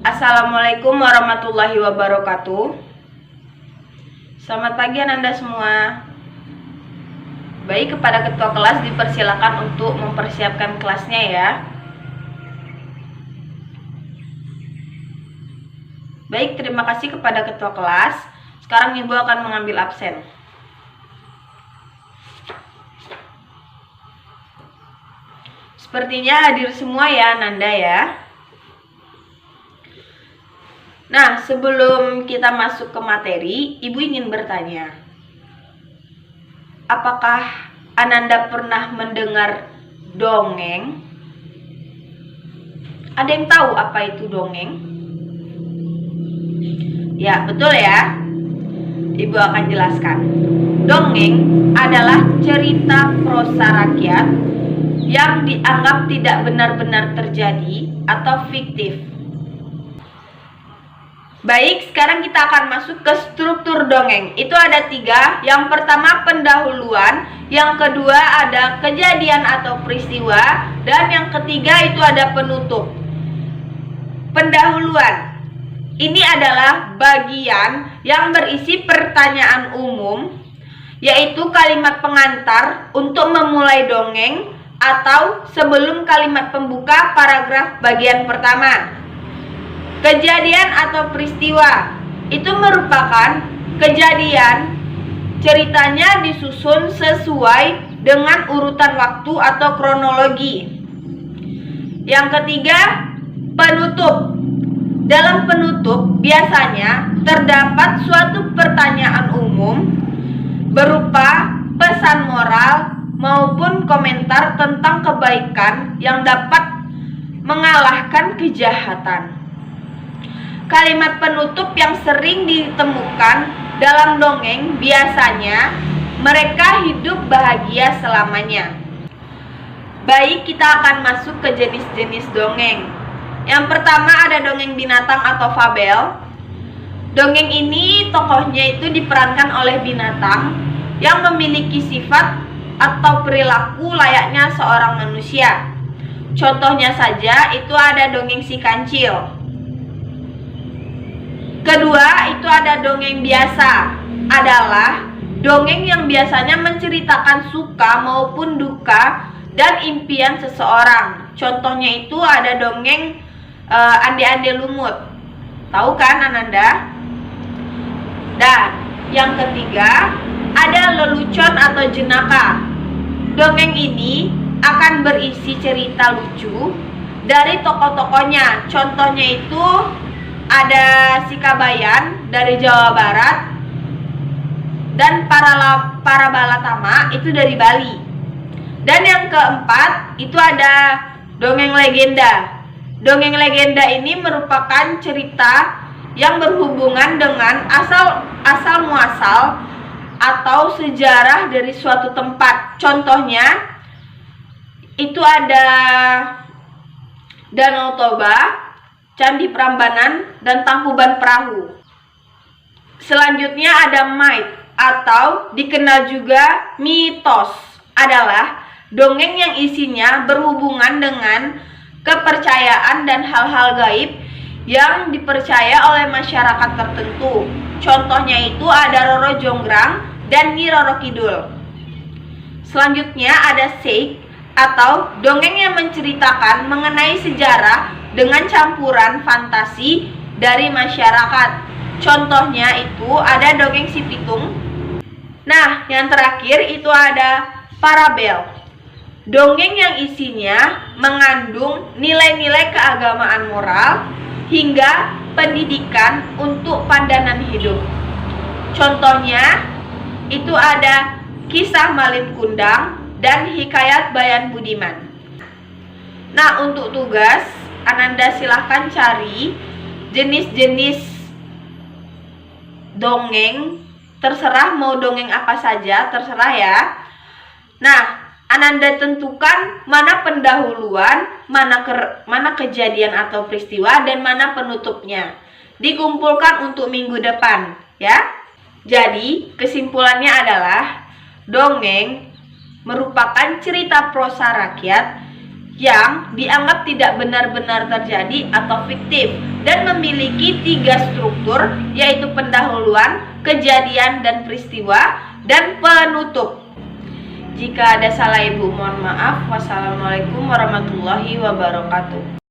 Assalamualaikum warahmatullahi wabarakatuh. Selamat pagi Ananda semua. Baik, kepada ketua kelas dipersilakan untuk mempersiapkan kelasnya ya. Baik, terima kasih kepada ketua kelas. Sekarang Ibu akan mengambil absen. Sepertinya hadir semua ya Ananda ya. Nah, sebelum kita masuk ke materi, Ibu ingin bertanya, apakah Ananda pernah mendengar dongeng? Ada yang tahu apa itu dongeng? Ya, betul ya. Ibu akan jelaskan. Dongeng adalah cerita prosa rakyat yang dianggap tidak benar-benar terjadi atau fiktif. Baik, sekarang kita akan masuk ke struktur dongeng. Itu ada 3. Yang pertama pendahuluan, yang kedua ada kejadian atau peristiwa, dan yang ketiga itu ada penutup. Pendahuluan. Ini adalah bagian yang berisi pertanyaan umum, yaitu kalimat pengantar untuk memulai dongeng atau sebelum kalimat pembuka paragraf bagian pertama. Kejadian atau peristiwa itu merupakan kejadian, ceritanya disusun sesuai dengan urutan waktu atau kronologi. Yang ketiga, penutup. Dalam penutup biasanya terdapat suatu pertanyaan umum berupa pesan moral maupun komentar tentang kebaikan yang dapat mengalahkan kejahatan. Kalimat penutup yang sering ditemukan dalam dongeng biasanya mereka hidup bahagia selamanya. Baik, kita akan masuk ke jenis-jenis dongeng. Yang pertama ada dongeng binatang atau fabel. Dongeng ini tokohnya itu diperankan oleh binatang yang memiliki sifat atau perilaku layaknya seorang manusia. Contohnya saja itu ada dongeng si kancil. Kedua, itu ada dongeng biasa, adalah dongeng yang biasanya menceritakan suka maupun duka dan impian seseorang. Contohnya itu ada dongeng Ande-Ande Lumut. Tahu kan Ananda? Dan yang ketiga, ada lelucon atau jenaka. Dongeng ini akan berisi cerita lucu dari tokoh-tokohnya. Contohnya itu ada si Kabayan dari Jawa Barat dan para Balatama itu dari Bali. Dan yang keempat itu ada dongeng legenda. Dongeng legenda ini merupakan cerita yang berhubungan dengan asal muasal atau sejarah dari suatu tempat. Contohnya itu ada Danau Toba, Candi Prambanan, dan Tangkuban Perahu. Selanjutnya ada myth atau dikenal juga mitos, adalah dongeng yang isinya berhubungan dengan kepercayaan dan hal-hal gaib yang dipercaya oleh masyarakat tertentu. Contohnya itu ada Roro Jonggrang dan Nyi Roro Kidul. Selanjutnya ada sake atau dongeng yang menceritakan mengenai sejarah dengan campuran fantasi dari masyarakat. Contohnya itu ada dongeng si Pitung. Nah, yang terakhir itu ada parabel. Dongeng yang isinya mengandung nilai-nilai keagamaan moral hingga pendidikan untuk pandangan hidup. Contohnya itu ada kisah Malin Kundang dan hikayat Bayan Budiman. Nah, untuk tugas Ananda silahkan cari jenis-jenis dongeng, terserah mau dongeng apa saja, terserah ya. Nah, Ananda tentukan mana pendahuluan, mana kejadian atau peristiwa, dan mana penutupnya. Dikumpulkan untuk minggu depan ya. Jadi kesimpulannya adalah dongeng merupakan cerita prosa rakyat yang dianggap tidak benar-benar terjadi atau fiktif dan memiliki 3 struktur, yaitu pendahuluan, kejadian dan peristiwa, dan penutup. Jika ada salah Ibu mohon maaf. Wassalamualaikum warahmatullahi wabarakatuh.